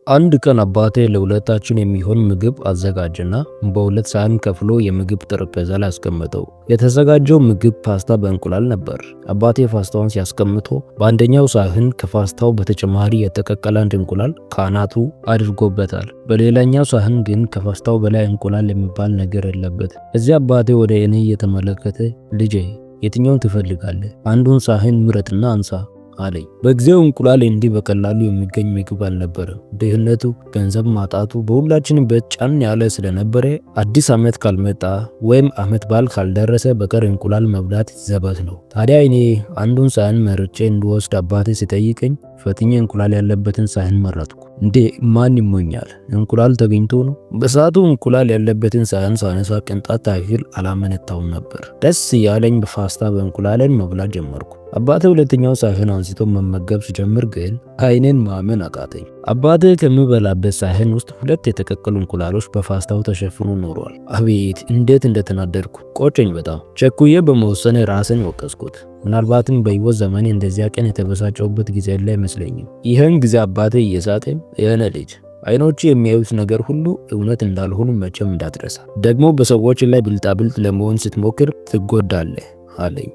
አንድ ቀን አባቴ ለሁለታችን የሚሆን ምግብ አዘጋጀና በሁለት ሳህን ከፍሎ የምግብ ጠረጴዛ ላይ አስቀመጠው። የተዘጋጀው ምግብ ፓስታ በእንቁላል ነበር። አባቴ ፓስታውን ሲያስቀምጦ በአንደኛው ሳህን ከፓስታው በተጨማሪ የተቀቀለ አንድ እንቁላል ከአናቱ አድርጎበታል። በሌላኛው ሳህን ግን ከፓስታው በላይ እንቁላል የሚባል ነገር የለበት። እዚህ አባቴ ወደ እኔ እየተመለከተ ልጄ የትኛውን ትፈልጋለህ? አንዱን ሳህን ምረጥና አንሳ አለኝ። በጊዜው እንቁላል እንዲህ በቀላሉ የሚገኝ ምግብ አልነበረም። ድህነቱ፣ ገንዘብ ማጣቱ በሁላችንም ቤት ጫን ያለ ስለነበረ አዲስ ዓመት ካልመጣ ወይም ዓመት በዓል ካልደረሰ በቀር እንቁላል መብላት ዘበት ነው። ታዲያ እኔ አንዱን ሳህን መርጬ እንድወስድ አባቴ ሲጠይቀኝ ፈጥኜ እንቁላል ያለበትን ሳህን መረጥኩ። እንዴ ማን ይሞኛል? እንቁላል ተገኝቶ ነው። በሰዓቱ እንቁላል ያለበትን ሳህን ሳነሳ ቅንጣት ያህል አላመነታውም ነበር። ደስ እያለኝ በፓስታ በእንቁላልን መብላት ጀመርኩ። አባቴ ሁለተኛው ሳህን አንስቶ መመገብ ሲጀምር ግን አይኔን ማመን አቃተኝ። አባቴ ከሚበላበት ሳህን ውስጥ ሁለት የተቀቀሉ እንቁላሎች በፓስታው ተሸፍኖ ኖሯል። አቤት እንዴት እንደተናደድኩ! ቆጨኝ በጣም። ቸኩዬ በመወሰኔ ራስን ወቀስኩት። ምናልባትም በህይወት ዘመኔ እንደዚያ ቀን የተበሳጨሁበት ጊዜ ላይ አይመስለኝም። ይህን ጊዜ አባቴ እየሳቀኝ የሆነ ልጅ አይኖቹ የሚያዩት ነገር ሁሉ እውነት እንዳልሆኑ መቼም እንዳትረሳ፣ ደግሞ በሰዎች ላይ ብልጣብልጥ ለመሆን ስትሞክር ትጎዳለህ አለኝ።